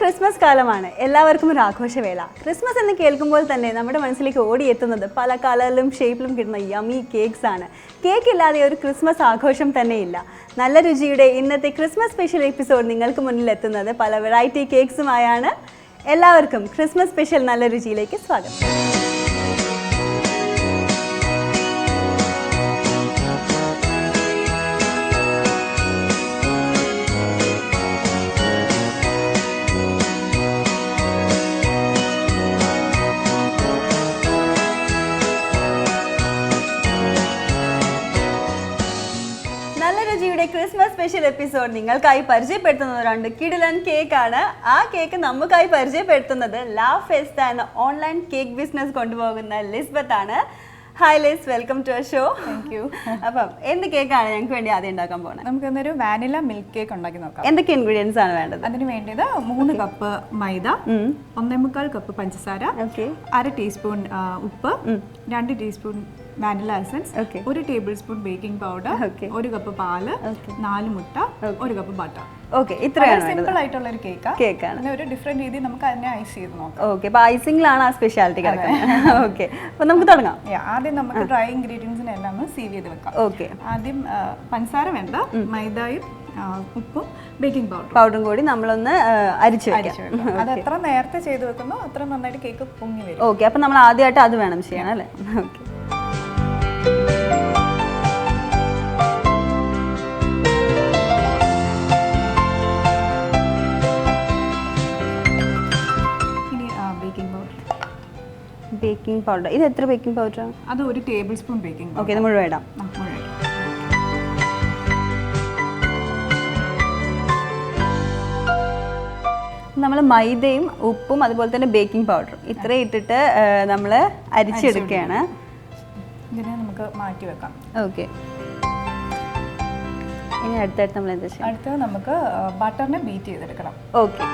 Christmas കാലമാണ്. എല്ലാവർക്കും ഒരു ആഘോഷവേള. ക്രിസ്മസ് എന്ന് കേൾക്കുമ്പോൾ തന്നെ നമ്മുടെ മനസ്സിലേക്ക് ഓടിയെത്തുന്നത് പല കളറിലും ഷേപ്പിലും കിട്ടുന്ന യമി കേക്ക്സ് ആണ്. കേക്ക് ഇല്ലാതെ ഒരു ക്രിസ്മസ് ആഘോഷം തന്നെയില്ല. നല്ല രുചിയുടെ ഇന്നത്തെ ക്രിസ്മസ് സ്പെഷ്യൽ എപ്പിസോഡ് നിങ്ങൾക്ക് മുന്നിൽ എത്തുന്നത് പല വെറൈറ്റി കേക്ക്സുമായാണ്. എല്ലാവർക്കും ക്രിസ്മസ് സ്പെഷ്യൽ നല്ല രുചിയിലേക്ക് സ്വാഗതം. ക്രിസ്മസ് സ്പെഷ്യൽ എപ്പിസോഡ് നിങ്ങൾക്കായി പരിചയപ്പെടുത്തുന്നത് രണ്ട് കിടിലൻ കേക്കാണ്. ആ കേക്ക് നമുക്കായി പരിചയപ്പെടുത്തുന്നത് ലാ ഫെസ്റ്റ എന്ന ഓൺലൈൻ കേക്ക് ബിസിനസ് കൊണ്ടുപോകുന്ന ലിസ്ബത്ത് ആണ്. Hi Liz, welcome to our show. Thank you. അപ്പം എന്ത് കേക്കാണ് ഞങ്ങൾക്ക് വേണ്ടി ആദ്യം ഉണ്ടാക്കാൻ പോകുന്നത്? നമുക്ക് ഇന്നൊരു വാനില മിൽക്ക് കേക്ക് ഉണ്ടാക്കി നോക്കാം. എന്തൊക്കെ ഇൻഗ്രീഡിയൻസ് ആണ് വേണ്ടത്? അതിന് വേണ്ടത് 3 കപ്പ് മൈദ, 1.25 കപ്പ് പഞ്ചസാര, 1/2 ടീസ്പൂൺ ഉപ്പ്, 2 teaspoon vanilla essence, 1 table spoon baking powder, 1 cup പാല്, 4 മുട്ട, 1 കപ്പ് ബട്ടർ. സിമ്പിൾ ആയിട്ടുള്ള ഒരു കേക്കാണ്. ഒരു ഡിഫറെന്റ് രീതിയിൽ നമുക്ക് അതിനെ ഐസ് ചെയ്ത് നോക്കാം. ഓക്കെ, അപ്പോൾ ഐസിംഗിലാണ് ആ സ്പെഷ്യാലിറ്റി കിടക്കുന്നത്. ഓക്കെ, അപ്പോൾ നമുക്ക് തുടങ്ങാം. ആദ്യം നമുക്ക് ഡ്രൈ ഇൻഗ്രീഡിയൻസിനെല്ലാം ഒന്ന് സീവ് ചെയ്ത് വെക്കാം. ഓക്കെ, ആദ്യം പഞ്ചസാര വേണ്ട, മൈദയും ഉപ്പും ബേക്കിംഗ് പൗഡറും കൂടി നമ്മളൊന്ന് അരിച്ചു വെക്കാം. അത് എത്ര നേരത്തെ ചെയ്ത് വെക്കുന്നോ അത്ര നന്നായിട്ട് കേക്ക് പൊങ്ങി വരും. ഓക്കെ, അപ്പോൾ നമ്മൾ ആദ്യമായിട്ട് അത് വേണം ചെയ്യണം അല്ലേ? Okay, baking powder. ഇത് എത്ര ബേക്കിംഗ് പൗഡറാണ്? അത് 1 ടേബിൾ സ്പൂൺ ബേക്കിംഗ്. ഓക്കെ, ഇത് മുഴുവൻ ഇടാം. നമ്മൾ മൈദയും ഉപ്പും അതുപോലെ തന്നെ ബേക്കിംഗ് പൗഡറും ഇത്രയും ഇട്ടിട്ട് നമ്മൾ അരിച്ചെടുക്കുകയാണ്. ഇതിനെ നമുക്ക് മാറ്റി വെക്കാം. ഓക്കെ, ഇനി അടുത്തായിട്ട് നമ്മൾ എന്താ ചെയ്യുക? അടുത്തത് നമുക്ക് ബട്ടറിനെ ബീറ്റ് ചെയ്തെടുക്കണം. ഓക്കെ,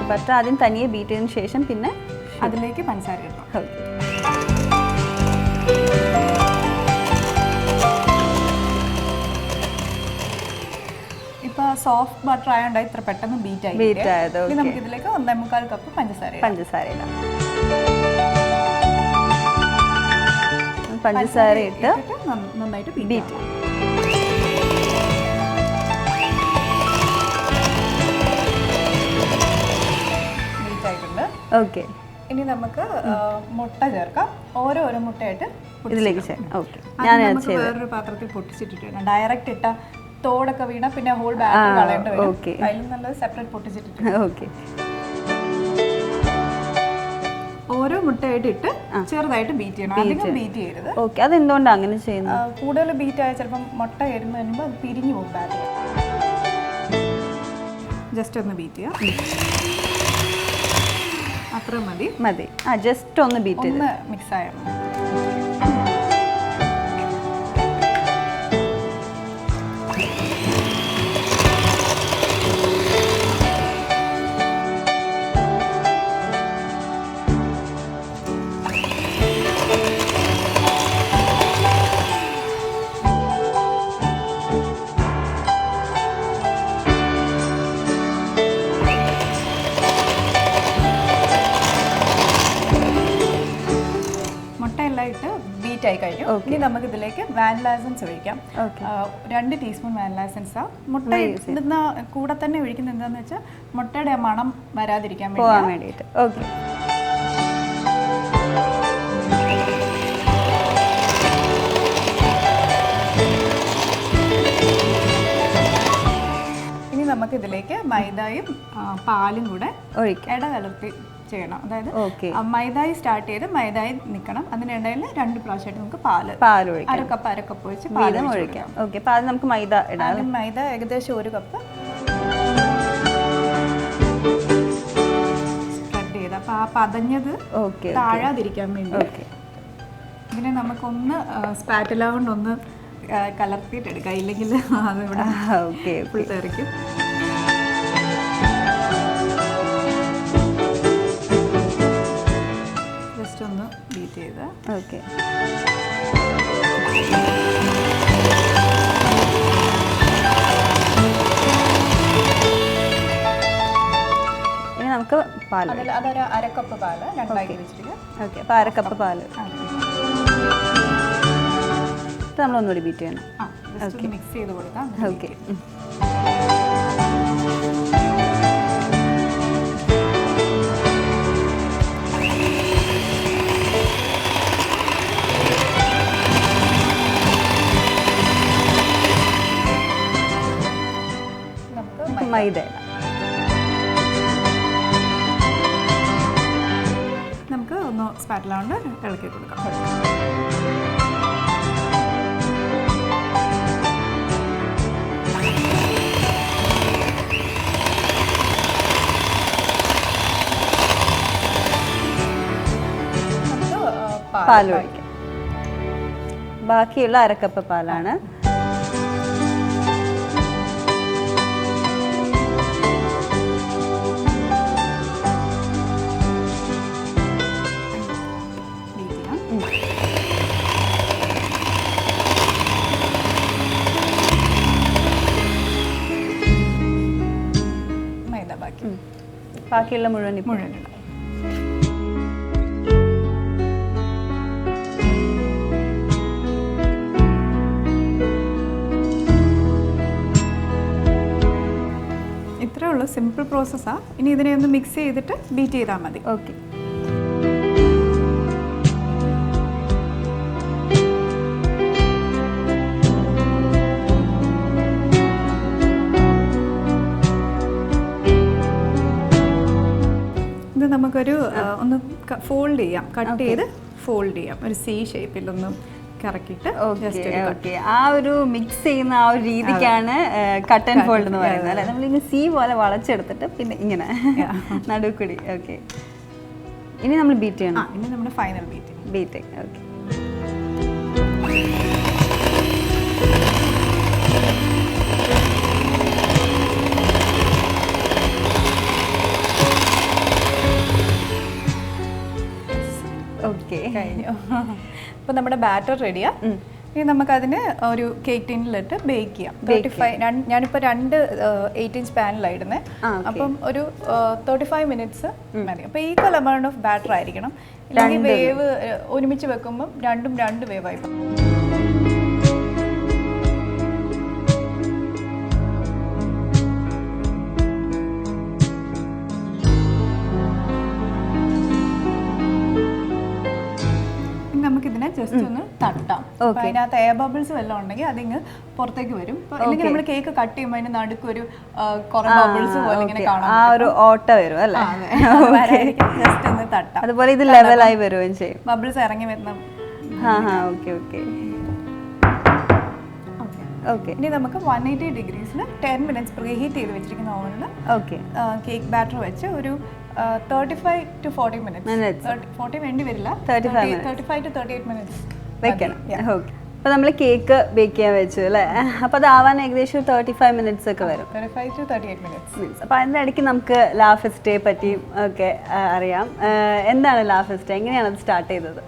ബട്ടർ ആദ്യം തനിയെ ബീറ്റ് ചെയ്തതിന് ശേഷം പിന്നെ അതിലേക്ക് പഞ്ചസാര ഇടണം. ഓക്കെ, ഇപ്പൊ സോഫ്റ്റ് ബട്ടർ ആയതുകൊണ്ട് ഇത്ര പെട്ടെന്ന് ബീറ്റ് ആയത്. നമുക്ക് ഇതിലേക്ക് 1.25 കപ്പ് പഞ്ചസാര ഇടാം. പഞ്ചസാര ഇട്ട് നന്നായിട്ട് ബീറ്റ്. ഓക്കെ, ഇനി നമുക്ക് മുട്ട ചേർക്കാം. ഓരോ മുട്ടയായിട്ട് ഇതിലേക്ക് ചേർക്കാം. ഓക്കെ, ഞാൻ വേറൊരു പാത്രത്തിൽ പൊട്ടിച്ചിട്ടിട്ടുണ്ട്. ഡയറക്റ്റ് ഇട്ട തോടൊക്കെ വീണ പിന്നെ ഹോൾ ബാറ്റർ കളയേണ്ടി വരും. അതിലും നല്ലത് സെപ്പറേറ്റ് പൊട്ടിച്ചിട്ടിട്ടുണ്ട്. ഓക്കെ, ഓരോ മുട്ടയായിട്ട് ഇട്ട് ചെറുതായിട്ട് ബീറ്റ് ചെയ്യണം. അധികം ബീറ്റ് ചെയ്യരുത്. ഓക്കെ, അതെന്തുകൊണ്ടാണ് അങ്ങനെ ചെയ്യുന്നത്? കൂടുതൽ ബീറ്റ് ആയാൽ ചിലപ്പം മുട്ട എരുന്ന് വരുമ്പോൾ അത് പിരിഞ്ഞു പോകും ബാറ്റർ. ജസ്റ്റ് ഒന്ന് ബീറ്റ് ചെയ്യാം. അത്ര മതി. ജസ്റ്റ് ഒന്ന് ബീറ്റ് ചെയ്ത് മിക്സ് ആയിരുന്നു. ബീറ്റ് ആയി കഴിഞ്ഞു. ഇനി നമുക്ക് ഇതിലേക്ക് വാനില എസൻസ് ഒഴിക്കാം. 2 ടീസ്പൂൺ വാനില എസൻസ്. മുട്ട ഇടുന്ന കൂടെ തന്നെ ഒഴിക്കുന്നത് എന്താണെന്ന് വെച്ചാൽ മുട്ടയുടെ മണം വരാതിരിക്കാൻ വേണ്ടിയിട്ട്. ഓക്കെ, ഇനി നമുക്ക് ഇതിലേക്ക് മൈദയും പാലും കൂടെ ഒഴിക്കാം. ഇടകലർത്തി ചെയ്യണം. അതായത് മൈദായി സ്റ്റാർട്ട് ചെയ്ത് മൈദായി നിൽക്കണം. അതിനിടയിൽ 2 പ്രാവശ്യമായിട്ട് നമുക്ക് പാല് അരക്കപ്പ് വെച്ച് പാല് ഒഴിക്കാം. നമുക്ക് മൈദ ഇടാം. മൈദ ഏകദേശം 1 കപ്പ് സ്പ്രെഡ് ചെയ്ത് അപ്പോൾ ആ പതഞ്ഞത് താഴാതിരിക്കാൻ വേണ്ടി ഇതിനെ നമുക്കൊന്ന് സ്പാറ്റുല കൊണ്ടൊന്ന് കലർത്തിയിട്ടെടുക്കാം, ഇല്ലെങ്കിൽ അതിവിടെ ഫുൾ തെറിക്കും. ജസ്റ്റ് ഒന്ന് ബീറ്റ് ചെയ്ത് ഇനി നമുക്ക് പാൽ, അതൊരു അരക്കപ്പ് പാല് 2 ആക്കി വെച്ചിരിക്കും. അപ്പോൾ അരക്കപ്പ് പാല് നമ്മളൊന്നുകൂടി ബീറ്റ് ചെയ്യണം. മിക്സ് ചെയ്ത് കൊടുക്കാം. ഓക്കെ. മൈദ നമുക്ക് ഒന്ന് സ്പാറ്റില കൊണ്ട് ഇളക്കി കൊടുക്കാം. പാൽ ഒഴിക്കാം. ബാക്കിയുള്ള അരക്കപ്പ് പാലാണ്. മൈദ ബാക്കിയുള്ള മുഴുവൻ ഇത്രേ ഉള്ളൂ, സിമ്പിൾ പ്രോസസ്സാണ്. ഇനി ഇതിനെ ഒന്ന് മിക്സ് ചെയ്തിട്ട് ബീറ്റ് ചെയ്താൽ മതി. ഓക്കെ. ഇത് നമുക്കൊരു ഒന്ന് ഫോൾഡ് ചെയ്യാം, കട്ട് ചെയ്ത് ഫോൾഡ് ചെയ്യാം. ഒരു C ഷേപ്പിലൊന്നും കറക്കിയിട്ട് ആ ഒരു മിക്സ് ചെയ്യുന്ന ആ ഒരു രീതിക്കാണ് കട്ട് ആൻഡ് ഫോൾഡ് എന്ന് പറയുന്നത് അല്ലേ. നമ്മളിങ്ങനെ C പോലെ വളച്ചെടുത്തിട്ട് പിന്നെ ഇങ്ങനെ നടുക്കുടി. ഓക്കെ. ഇനി നമ്മൾ ബീറ്റ് ചെയ്യണം. ഇനി നമ്മുടെ ഫൈനൽ ബീറ്റ്. ഓക്കെ. ഓക്കെ, കഴിഞ്ഞു. അപ്പോൾ നമ്മുടെ ബാറ്റർ റെഡിയാ. ഇനി നമുക്കതിന് ഒരു കേക്ക് ടിന്നിലിട്ട് ബേക്ക് ചെയ്യാം. 35, ഞാനിപ്പോൾ 2 8-inch പാനിലായിരുന്നേ. അപ്പം ഒരു 35 മിനിറ്റ്സ് മതി. അപ്പോൾ ഈക്വൽ എമൗണ്ട് ഓഫ് ബാറ്റർ ആയിരിക്കണം, ഇല്ലെങ്കിൽ വേവ് ഒരുമിച്ച് വെക്കുമ്പം 2 വേവായി. നമുക്കിതിനെ ജസ്റ്റ് ഒന്ന് തട്ടാം. അതിനകത്ത് എയർ ബബിൾസ് വല്ലതും ഉണ്ടെങ്കിൽ അതിങ്ങ് പുറത്തേക്ക് വരും. അല്ലെങ്കിൽ നമ്മൾ കേക്ക് കട്ട് ചെയ്യുമ്പോൾ അതിന് നടുക്കൊരു കുറെ ബബിൾസ് പോലെ ഇങ്ങനെ കാണാം. ആ ഒരു ഓട്ട വരും അല്ലേ, ജസ്റ്റ് ഒന്ന് തട്ടാം. അതുപോലെ ഇത് ലെവലായി വരുകയും ചെയ്യും, ബബിൾസ് ഇറങ്ങി വരുന്ന. ഇനി നമുക്ക് 180 ഡിഗ്രീസിൽ 10 മിനിറ്റ്സ് പ്രീഹീറ്റ് ചെയ്ത് വെച്ചിരിക്കുന്ന ഓവനിൽ കേക്ക് ബാറ്റർ വെച്ച് ഒരു 35 to 40 മിനിറ്റ്സ്, 40 വേണ്ടി വരില്ല, 35 to 38 മിനിറ്റ്സ് വെക്കണം. ഓക്കെ. അപ്പോൾ നമ്മൾ കേക്ക് ബേക്ക് ചെയ്യാൻ വെച്ചു അല്ലേ. അപ്പോൾ അതാവാൻ ഏകദേശം 35 മിനിറ്റ്സ് ഒക്കെ വരും. 35 to 38 മിനിറ്റ്സ്. അപ്പോൾ അതിൻ്റെ ഇടയ്ക്ക് നമുക്ക് ലാ ഫെസ്റ്റയെ പറ്റിയും ഒക്കെ അറിയാം. എന്താണ് ലാ ഫെസ്റ്റ്, എങ്ങനെയാണ് അത് സ്റ്റാർട്ട് ചെയ്തത്?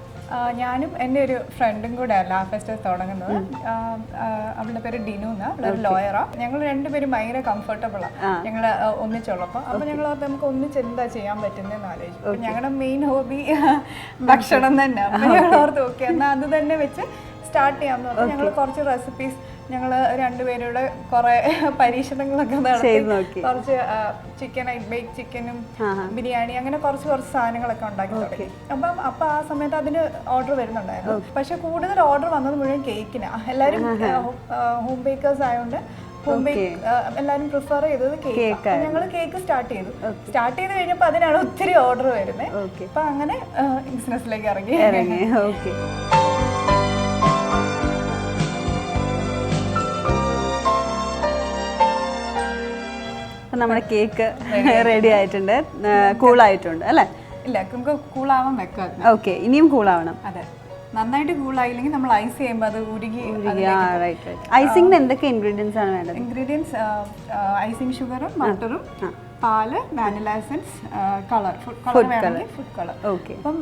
ഞാനും എൻ്റെ ഒരു ഫ്രണ്ടും കൂടെ ലാ ഫെസ്റ്റ് തുടങ്ങുന്നത്. അവളുടെ പേര് ഡിനു എന്നാ, അവളൊരു ലോയറാണ്. ഞങ്ങൾ രണ്ടുപേരും ഭയങ്കര കംഫർട്ടബിളാണ് ഞങ്ങൾ ഒന്നിച്ചുള്ളപ്പോൾ. അപ്പോൾ ഞങ്ങൾ നമുക്ക് ഒന്നിച്ച് എന്താ ചെയ്യാൻ പറ്റുന്നതെന്ന് ആലോചിച്ചു. അപ്പോൾ ഞങ്ങളുടെ മെയിൻ ഹോബി ഭക്ഷണം തന്നെ. അപ്പോൾ ഞങ്ങൾ ഓർത്ത് ഓക്കെ എന്നാൽ അത് തന്നെ വെച്ച് സ്റ്റാർട്ട് ചെയ്യാമെന്ന് പറഞ്ഞു. ഞങ്ങൾ കുറച്ച് റെസിപ്പീസ് ഞങ്ങൾ രണ്ടുപേരുടെ കുറെ പരീക്ഷണങ്ങളൊക്കെ നടത്തി, കുറച്ച് ചിക്കൻ ബേക്ക് ചിക്കനും ബിരിയാണി അങ്ങനെ കുറച്ച് സാധനങ്ങളൊക്കെ ഉണ്ടാക്കി തുടങ്ങി. അപ്പം ആ സമയത്ത് അതിന് ഓർഡർ വരുന്നുണ്ടായിരുന്നു. പക്ഷെ കൂടുതൽ ഓർഡർ വന്നത് മുഴുവൻ കേക്കിനാണ്. എല്ലാവരും ഹോം ബേക്കേഴ്സ് ആയതുകൊണ്ട് ഹോം ബേക്ക് എല്ലാവരും പ്രിഫർ ചെയ്തത് കേക്ക്. ഞങ്ങൾ കേക്ക് സ്റ്റാർട്ട് ചെയ്ത് കഴിഞ്ഞപ്പോൾ അതിനാണ് ഒത്തിരി ഓർഡർ വരുന്നത്. അപ്പൊ അങ്ങനെ ബിസിനസ്സിലേക്ക് ഇറങ്ങി. ഓക്കെ. നമ്മുടെ കേക്ക് റെഡി ആയിട്ടുണ്ട്, കൂളായിട്ടുണ്ട് അല്ലേ? ഇല്ല, നമുക്ക് കൂളാവാൻ വെക്കാം. ഓക്കെ, ഇനിയും കൂളാവണം. അതെ, നന്നായിട്ട് കൂളായില്ലെങ്കിൽ നമ്മൾ ഐസ് ചെയ്യുമ്പോൾ അത് ഉരുകി. ഐസിങ്ങിന് എന്തൊക്കെ ഇൻഗ്രീഡിയൻസ് ആണ് വേണ്ടത്? ഇൻഗ്രീഡിയൻസ് ഐസിങ് ഷുഗറും ബട്ടറും പാല്, vanilla essence, colour, food colour. Okay. അപ്പം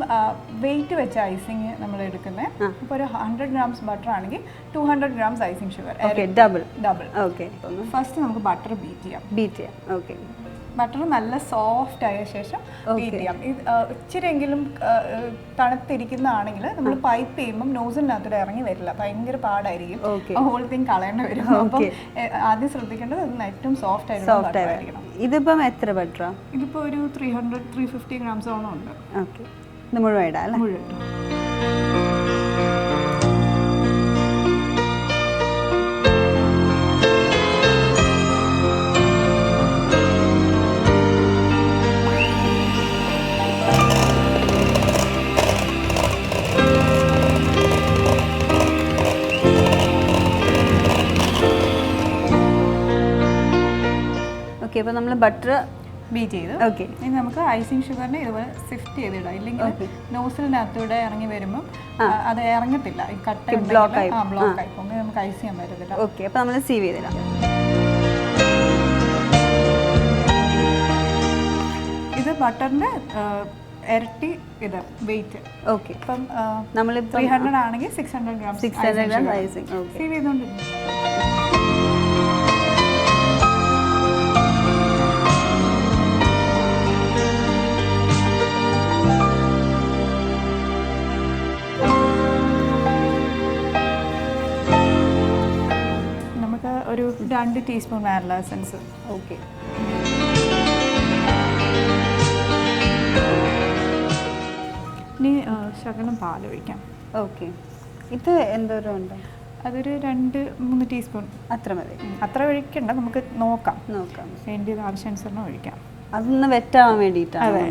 വെയിറ്റ് വെച്ച ഐസിങ് നമ്മൾ എടുക്കുന്നത്. ഇപ്പോൾ ഒരു 100 grams ബട്ടർ ആണെങ്കിൽ 200 grams icing sugar. Double. Okay. First നമുക്ക് ബട്ടർ ബീറ്റ് ചെയ്യാം. ഓക്കെ. ബട്ടർ നല്ല സോഫ്റ്റ് ആയ ശേഷം ബീറ്റ് ചെയ്യാം. ഇച്ചിരിയെങ്കിലും തണുത്തിരിക്കുന്നതാണെങ്കിൽ നമ്മൾ പൈപ്പ് ചെയ്യുമ്പോൾ നോസിലിനകത്തൂടെ ഇറങ്ങി വരില്ല, ഭയങ്കര പാടായിരിക്കും. ഹോൾ തിങ് കളയേണ്ടി വരും. അപ്പം ആദ്യം ശ്രദ്ധിക്കേണ്ടത് ഏറ്റവും സോഫ്റ്റ് ആയിരിക്കണം. ഇതിപ്പം എത്ര ബട്ടറാ? ഇതിപ്പോൾ ഒരു 300-350 grams ഓളം ഉണ്ട്. ഓക്കെ. ഇത് മുഴുവൻ ഇടാം അല്ലേ? മുഴുവൻ. ഓക്കെ. അപ്പോൾ നമ്മൾ ബട്ടർ ബീറ്റ് ചെയ്തു. ഓക്കെ. ഇനി നമുക്ക് ഐസിങ് ഷുഗറിനെ ഇതുപോലെ സിഫ്റ്റ് ചെയ്തിടാം. ഇല്ലെങ്കിൽ നോസിലിനകത്തൂടെ ഇറങ്ങി വരുമ്പോൾ അത് ഇറങ്ങത്തില്ല, ഈ കട്ട ബ്ലോക്ക് ആയി പോകുമ്പോൾ നമുക്ക് ഐസ് ചെയ്യാൻ പറ്റത്തില്ല. ഓക്കെ. അപ്പോൾ നമ്മൾ സീവ് ചെയ്തിടാം. ഇത് ബട്ടറിന്റെ ഇരട്ടി ഇത് വെയിറ്റ്. ഓക്കെ. ഇപ്പം നമ്മൾ 300 ആണെങ്കിൽ 600 grams ഐസിങ്. സീവ് ചെയ്തുകൊണ്ടിരുന്നു. ഒരു 2 ടീസ്പൂൺ വാനില എസൻസ്. ഓക്കെ. ഇനി ശകലം പാലൊഴിക്കാം. ഓക്കെ. ഇത് എന്തോരം ഉണ്ട്? അതൊരു 2-3 ടീസ്പൂൺ. അത്ര മതി? അത്ര ഒഴിക്കണ്ട, നമുക്ക് നോക്കാം. വേണ്ടിയത് ആവശ്യാനുസരണം ഒഴിക്കാം. അതൊന്ന് വെറ്റാവാൻ വേണ്ടിയിട്ടാണ്. അതെ.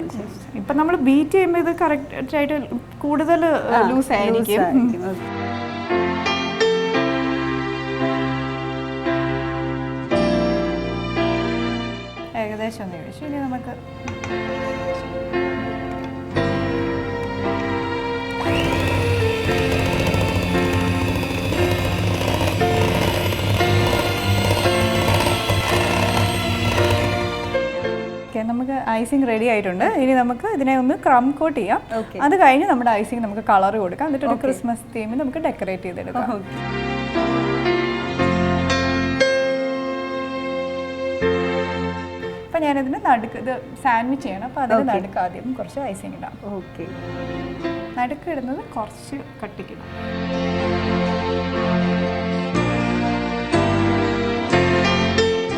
ഇപ്പം നമ്മൾ ബീറ്റ് ചെയ്യുമ്പോൾ ഇത് കറക്റ്റായിട്ട് കൂടുതൽ ലൂസ് ആയിരിക്കും. ഏകദേശം ഒന്ന് ഒഴിച്ചു. ഇനി നമുക്ക് നമുക്ക് ഐസിങ് റെഡി ആയിട്ടുണ്ട്. ഇനി നമുക്ക് ഇതിനെ ഒന്ന് ക്രം കോട്ട് ചെയ്യാം. അത് കഴിഞ്ഞ് നമ്മുടെ ഐസിങ് നമുക്ക് കളർ കൊടുക്കാം. എന്നിട്ട് ഒരു ക്രിസ്മസ് തീമിൽ നമുക്ക് ഡെക്കറേറ്റ് ചെയ്തെടുക്കാം. അപ്പം ഞാനിതിന് നടുക്ക് ഇത് സാൻഡ്വിച്ച് ചെയ്യണം. അപ്പോൾ അതിന് നടുക്ക് ആദ്യം കുറച്ച് ഐസിങ് ഇടാം. ഓക്കെ. നടുക്ക് ഇടുന്നത് കുറച്ച് കട്ടിക്കിടാം.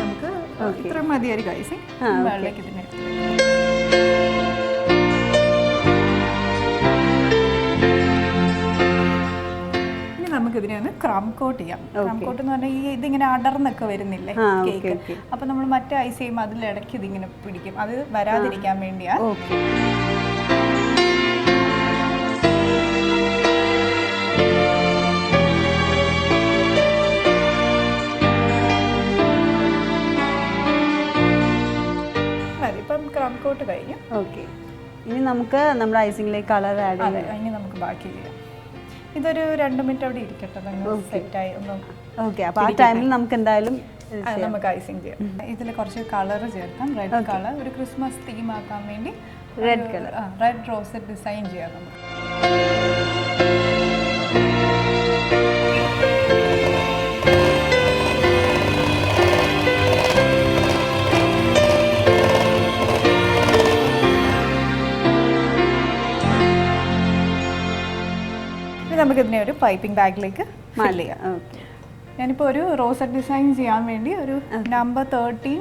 നമുക്ക് ഇത്ര മതിയായിരിക്കും ഐസിങ്. വെള്ളേക്ക് ഇതിനെ നമുക്കിതിനെ ഒന്ന് ക്രം കോട്ട് ചെയ്യാം. ക്രം കോട്ട് എന്ന് പറഞ്ഞാൽ ഈ ഇതിങ്ങനെ അടർന്നൊക്കെ വരുന്നില്ലേ കേക്ക്, അപ്പൊ നമ്മൾ മറ്റേ ഐസ് ചെയ്യുമ്പോൾ അതിലിടയ്ക്ക് ഇതിങ്ങനെ പിടിക്കും. അത് വരാതിരിക്കാൻ വേണ്ടിയാ. ഇപ്പം ക്രം കോട്ട് കഴിഞ്ഞു. ഓക്കെ. ഇനി നമുക്ക് നമ്മുടെ ഐസിങ്ങിലേക്ക് കളർ ആഡ് ചെയ്യാം. ഇനി നമുക്ക് ബാക്കി ചെയ്യാം. ഇതൊരു 2 മിനിറ്റ് അവിടെ ഇരിക്കട്ടെ, സെറ്റായി ഒന്ന്. ഓക്കെ. അപ്പോൾ ആ ടൈമിൽ നമുക്ക് എന്തായാലും നമുക്ക് ഐസിങ് ചെയ്യാം. ഇതിൽ കുറച്ച് കളർ ചേർക്കാം. റെഡ് കളർ, ഒരു ക്രിസ്മസ് തീം ആക്കാൻ വേണ്ടി red colour, red rose design ചെയ്യാം നമുക്ക്. നമുക്കിതിനെ ഒരു പൈപ്പിംഗ് ബാഗിലേക്ക് ഫില്ല് ചെയ്യാം. ഞാനിപ്പോൾ ഒരു റോസറ്റ് ഡിസൈൻ ചെയ്യാൻ വേണ്ടി ഒരു നമ്പർ 13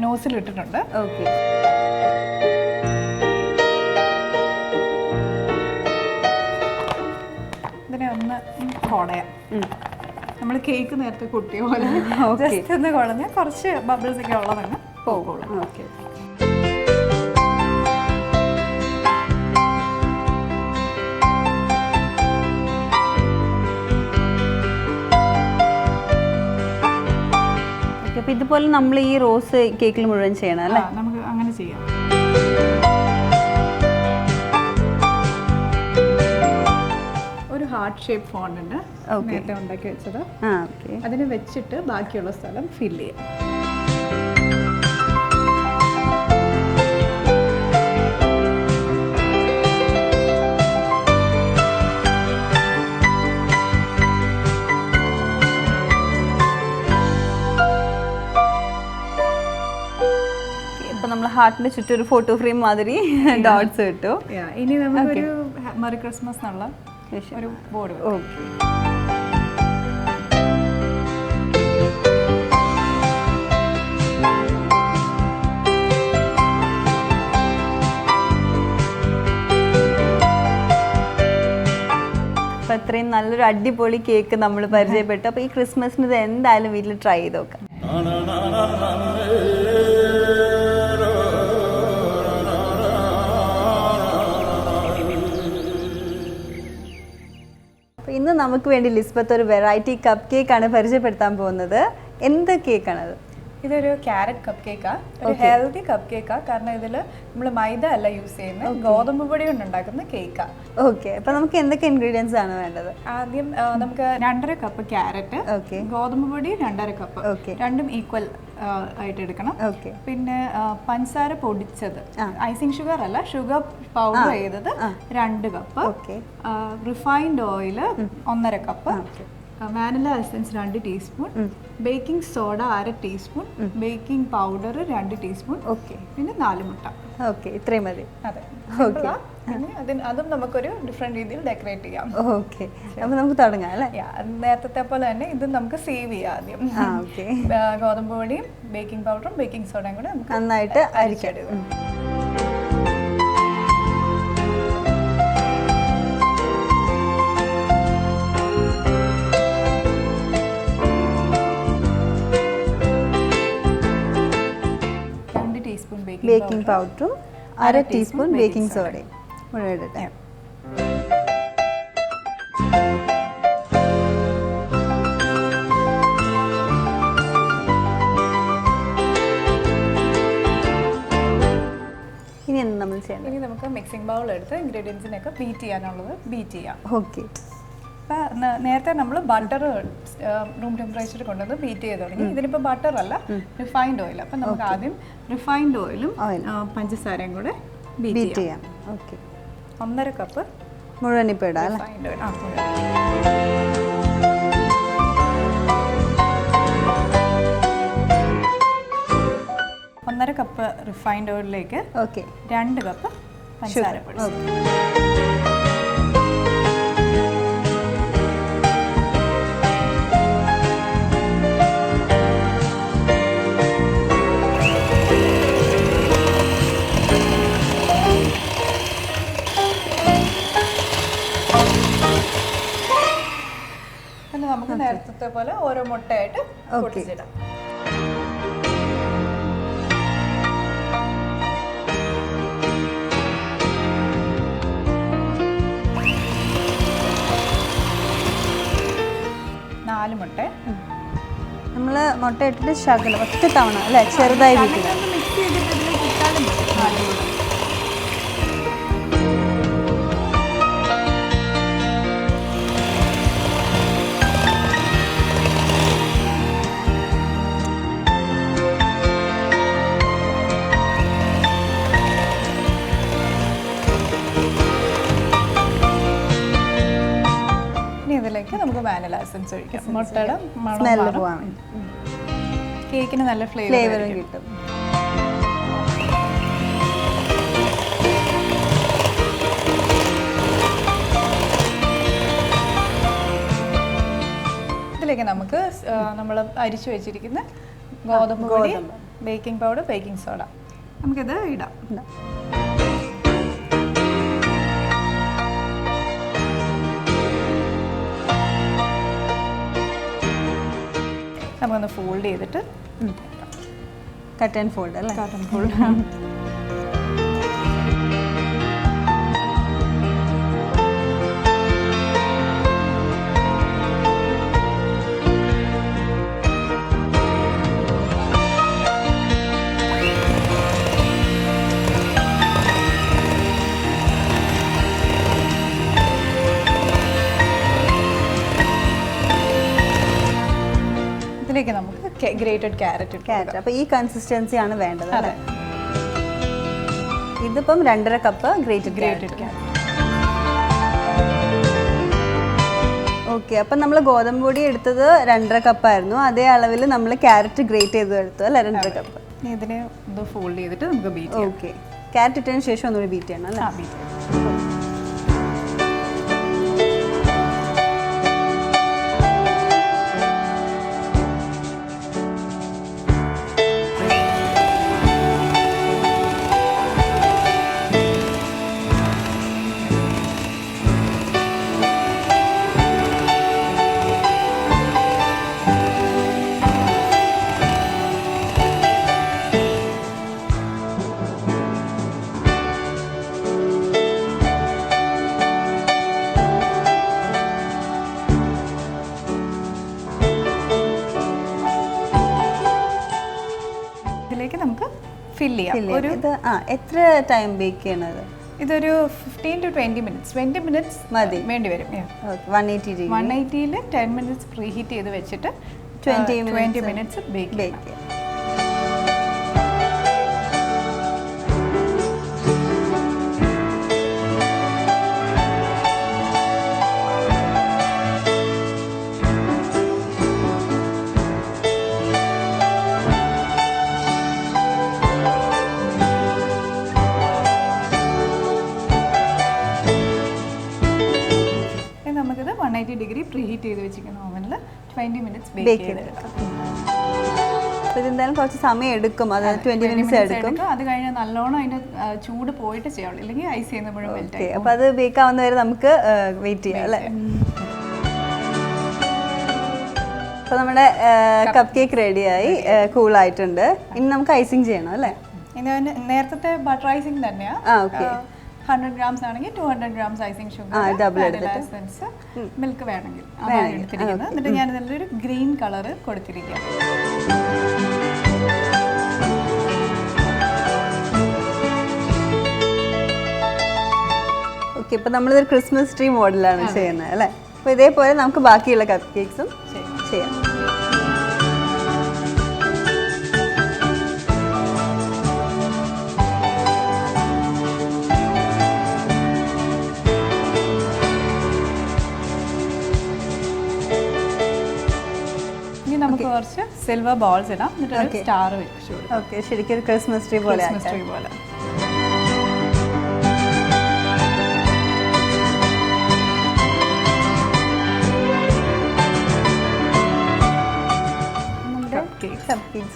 നോസിൽ ഇട്ടിട്ടുണ്ട്. ഓക്കെ. ഇതിനെ ഒന്ന് കോടയാം. നമ്മൾ കേക്ക് നേരത്തെ കുട്ടിയ പോലെ ജസ്റ്റ് ഒന്ന് കുഴഞ്ഞ് കുറച്ച് ബബിൾസ് ഒക്കെ ഉള്ളതങ്ങ് പോകുള്ളൂ. ഓക്കെ. അപ്പോൾ ഇതുപോലെ നമ്മൾ ഈ റോസ് കേക്കിൽ മുഴുവൻ ചെയ്യണം അല്ലേ? നമുക്ക് അങ്ങനെ ചെയ്യാം. ഒരു ഹാർട്ട് ഷേപ്പ് ഫോണ്ട് നേരത്തെ ഉണ്ടാക്കി വെച്ചത്. അതിന് വെച്ചിട്ട് ബാക്കിയുള്ള സ്ഥലം ഫില്ല് ചെയ്യാം. നമ്മൾ ഹാർട്ടിന്റെ ചുറ്റും ഒരു ഫോട്ടോ ഫ്രെയിം മാതിരി ഡോട്ട്സ് കിട്ടും. ഇനി നമുക്കൊരു മെറി ക്രിസ്മസ് എന്നുള്ള ഒരു ബോർഡ്. ഓക്കെ. അപ്പോൾ ഇത്രയും നല്ലൊരു അടിപൊളി കേക്ക് നമ്മൾ പരിചയപ്പെട്ടു. അപ്പോൾ ഈ ക്രിസ്മസിന് ഇത് എന്തായാലും വീട്ടിൽ ട്രൈ ചെയ്ത് നോക്കാം. ഇന്ന് നമുക്ക് വേണ്ടി ലിസ്ബത്ത് ഒരു വെറൈറ്റി കപ്പ് കേക്കാണ് പരിചയപ്പെടുത്താൻ പോകുന്നത്. എന്ത് കേക്കാണത്? ഇതൊരു ക്യാരറ്റ് കപ്പ് കേക്കാണ്. ഒരു ഹെൽത്തി കപ്പ് കേക്കാണ്. കാരണം ഇതിൽ നമ്മൾ മൈദ അല്ല യൂസ് ചെയ്യുന്നത്, ഗോതമ്പ് പൊടി കൊണ്ട് ഉണ്ടാക്കുന്ന കേക്കാണ്. ഓക്കെ. അപ്പോൾ നമുക്ക് എന്തൊക്കെ ഇൻഗ്രീഡിയൻസ് ആണ് വേണ്ടത്? ആദ്യം നമുക്ക് 2.5 കപ്പ് ക്യാരറ്റ്, ഗോതമ്പ് പൊടി 2.5 കപ്പ്, രണ്ടും ഈക്വൽ ആയിട്ട് എടുക്കണം. പിന്നെ പഞ്ചസാര പൊടിച്ചത്, ഐസിങ് ഷുഗർ അല്ല, ഷുഗർ പൗഡർ ചെയ്തത് 2 cup, refined oil 1.5 cup, vanilla essence 2 teaspoon, baking soda 1/2 teaspoon, baking powder 2 teaspoon, പിന്നെ 4 മുട്ട. ഓക്കെ, ഇത്രയും മതി. അതെ. അതും നമുക്കൊരു ഡിഫറെന്റ് രീതിയിൽ ഡെക്കറേറ്റ് ചെയ്യാം. ഓക്കെ, അപ്പോൾ നമുക്ക് തുടങ്ങാം അല്ലേ? നേരത്തെ പോലെ തന്നെ ഇത് നമുക്ക് സേവ് ചെയ്യാം. ആദ്യം ഗോതമ്പ് പൊടിയും ബേക്കിംഗ് പൗഡറും ബേക്കിംഗ് സോഡയും കൂടെ നമുക്ക് നന്നായിട്ട് അരിച്ചെടുക്കും. ബേക്കിംഗ് പൗഡറും 1/2 ടീസ്പൂൺ ബേക്കിംഗ് സോഡയും മുഴുവൻ ഇടട്ടെ. ഇനി എന്ത് നമ്മൾ ചെയ്യണം? ഇനി നമുക്ക് മിക്സിംഗ് ബൗൾ എടുത്ത് ഇൻഗ്രീഡിയൻസിനൊക്കെ ബീറ്റ് ചെയ്യാനുള്ളത് ബീറ്റ് ചെയ്യാം. ഓക്കെ. അപ്പം നേരത്തെ നമ്മൾ ബട്ടർ റൂം ടെമ്പറേച്ചറിൽ കൊണ്ടുവന്ന് ബീറ്റ് ചെയ്ത് തുടങ്ങി. ഇതിനിപ്പോൾ ബട്ടർ അല്ല, റിഫൈൻഡ് ഓയിൽ. അപ്പം നമുക്ക് ആദ്യം റിഫൈൻഡ് ഓയിലും പഞ്ചസാരയും കൂടെ ബീറ്റ് ചെയ്യാം. ഓക്കെ. 1.5 കപ്പ് മുഴുവൻ ഇപ്പോൾ ഇടാം. Refined oil. 1.5 കപ്പ് റിഫൈൻഡ് ഓയിലിലേക്ക് 2 കപ്പ് പഞ്ചസാര പൊടി. നമുക്ക് നേരത്തെ പോലെ ഓരോ മുട്ടയായിട്ട് പൊട്ടിച്ചിടാം. മുട്ട നമ്മൾ മുട്ട ഇട്ടിട്ട് ശകലം ഒറ്റ തവണ അല്ലേ, ചെറുതായി വീട്ടിൽ മിക്സ് ചെയ്തിട്ട് ഇട്ടാലും മതി. ഇതിലേക്ക് നമുക്ക് വാനില എസൻസ് ഒഴിക്കാം. മുട്ടയുടെ സ്മെല്ല് പോവാൻ വേണ്ടി കേക്കിന് നല്ല ഫ്ലേവറും കിട്ടും. ഇതിലേക്ക് നമുക്ക് നമ്മൾ അരിച്ചു വെച്ചിരിക്കുന്ന ഗോതമ്പ് പൊടി, ബേക്കിംഗ് പൗഡർ, ബേക്കിംഗ് സോഡ നമുക്കിത് ഇടാം. നമുക്കൊന്ന് ഫോൾഡ് ചെയ്തിട്ട് കട്ട് ആൻഡ് ഫോൾഡ് അല്ലേ? Cut and fold. ഇതിലേക്ക് നമുക്ക് ഗ്രേറ്റഡ് ക്യാരറ്റ് ക്യാരറ്റ്. അപ്പോൾ ഈ കൺസിസ്റ്റൻസി ആണ് വേണ്ടത് അല്ലേ? ഇതിപ്പം 2.5 കപ്പ് ഗ്രേറ്റഡ് ക്യാരറ്റ്. ഓക്കെ, അപ്പം നമ്മൾ ഗോതമ്പ് പൊടി എടുത്തത് 2.5 കപ്പായിരുന്നു. അതേ അളവിൽ നമ്മൾ ക്യാരറ്റ് ഗ്രേറ്റ് ചെയ്ത് എടുത്തു അല്ലേ? 2.5 കപ്പ്. ഇതിനെ ഒന്ന് ഫോൾഡ് ചെയ്തിട്ട് നമുക്ക് ബീറ്റ് ചെയ്യാം. ഓക്കെ, ക്യാരറ്റ് ഇട്ടതിന് ശേഷം ഒന്നുകൂടി ബീറ്റ് ചെയ്യണം അല്ലേ? ബീറ്റ് ചെയ്യാം. ഇതിലേക്ക് നമുക്ക് ഫില്ല് ചെയ്യാം. ഒരു എത്ര ടൈം ബേക്ക് ചെയ്യണത്? ഇതൊരു 15 to 20 minutes. 20 minutes മതി, വേണ്ടി വരും. 180 10 minutes പ്രീ ഹീറ്റ് ചെയ്ത് വെച്ചിട്ട് 20 minutes ബേക്ക് ചെയ്യാം. നമുക്കിത് 180 ഡിഗ്രി പ്രീ ഹീറ്റ് ചെയ്ത് വെച്ചിരിക്കുന്ന ഓവനിൽ 20 minutes ബേക്ക് ചെയ്തെടുക്കാം. ഇതെന്തായാലും കുറച്ച് സമയം എടുക്കും, അത് 20 minutes എടുക്കും. അത് കഴിഞ്ഞ് നല്ലോണം അതിൻ്റെ ചൂട് പോയിട്ട് ചെയ്യാവുള്ളൂ, ഇല്ലെങ്കിൽ ഐസ് ചെയ്യുമ്പോഴും മെൽറ്റ് ആയി. അപ്പോൾ അത് ബേക്ക് ആവുന്നവരെ നമുക്ക് വെയിറ്റ് ചെയ്യാം അല്ലേ? അപ്പോൾ നമ്മുടെ കപ്പ് കേക്ക് റെഡിയായി, കൂളായിട്ടുണ്ട്. ഇനി നമുക്ക് ഐസിങ് ചെയ്യണം അല്ലേ? നേരത്തെ ബട്ടർ ഐസിങ് തന്നെയാണ്. 100 grams ആണെങ്കിൽ 200 grams icing sugar, essence, milk വേണമെങ്കിൽ അതാണ് എടുത്തിരിക്കുന്നത്. എന്നിട്ട് ഞാൻ ഇതിലൊരു ഗ്രീൻ കളർ കൊടുത്തിരിക്കുക. ഓക്കെ, ഇപ്പം നമ്മളിതൊരു ക്രിസ്മസ് ട്രീ മോഡലാണ് ചെയ്യുന്നത് അല്ലേ? അപ്പോൾ ഇതേപോലെ നമുക്ക് ബാക്കിയുള്ള കപ്പ് കേക്ക്സും ചെയ്യാം. നമുക്ക് കുറച്ച് സിൽവർ ബോൾസ് ഇടാം, എന്നിട്ട് സ്റ്റാർ വെച്ചു. ഓക്കെ, ശരിക്കും ഒരു ക്രിസ്മസ് ട്രീ പോലെ.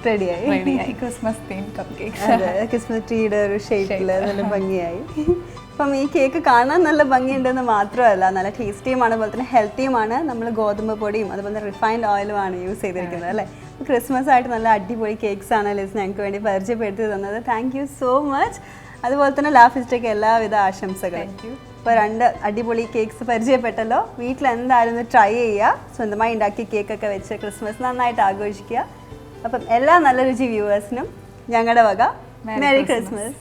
റെഡിയായി Christmas theme cup cakes. Christmas ട്രീയുടെ ഒരു ഷേപ്പിൽ നല്ല ഭംഗിയായി. അപ്പം ഈ കേക്ക് കാണാൻ നല്ല ഭംഗിയുണ്ടെന്ന് മാത്രമല്ല, നല്ല ടേസ്റ്റിയുമാണ്, അതുപോലെ തന്നെ ഹെൽത്തിയുമാണ്. നമ്മൾ ഗോതമ്പ് പൊടിയും അതുപോലെ തന്നെ റിഫൈൻഡ് ഓയിലുമാണ് യൂസ് ചെയ്തിരിക്കുന്നത് അല്ലേ? ക്രിസ്മസ് ആയിട്ട് നല്ല അടിപൊളി കേക്ക്സ് ആണ് ലിസ് ഞങ്ങൾക്ക് വേണ്ടി പരിചയപ്പെടുത്തി തന്നത്. Thank you so much. അതുപോലെ തന്നെ ലാഫിസ്റ്റയ്ക്ക് എല്ലാവിധ ആശംസകളും. ഇപ്പോൾ 2 അടിപൊളി കേക്ക്സ് പരിചയപ്പെട്ടല്ലോ. വീട്ടിൽ എന്തായാലും ട്രൈ ചെയ്യുക, സ്വന്തമായി ഉണ്ടാക്കിയ കേക്കൊക്കെ വെച്ച് ക്രിസ്മസ് നന്നായിട്ട് ആഘോഷിക്കുക. അപ്പം എല്ലാ നല്ല രുചി വ്യൂവേഴ്സിനും ഞങ്ങളുടെ വക മെറി ക്രിസ്മസ്.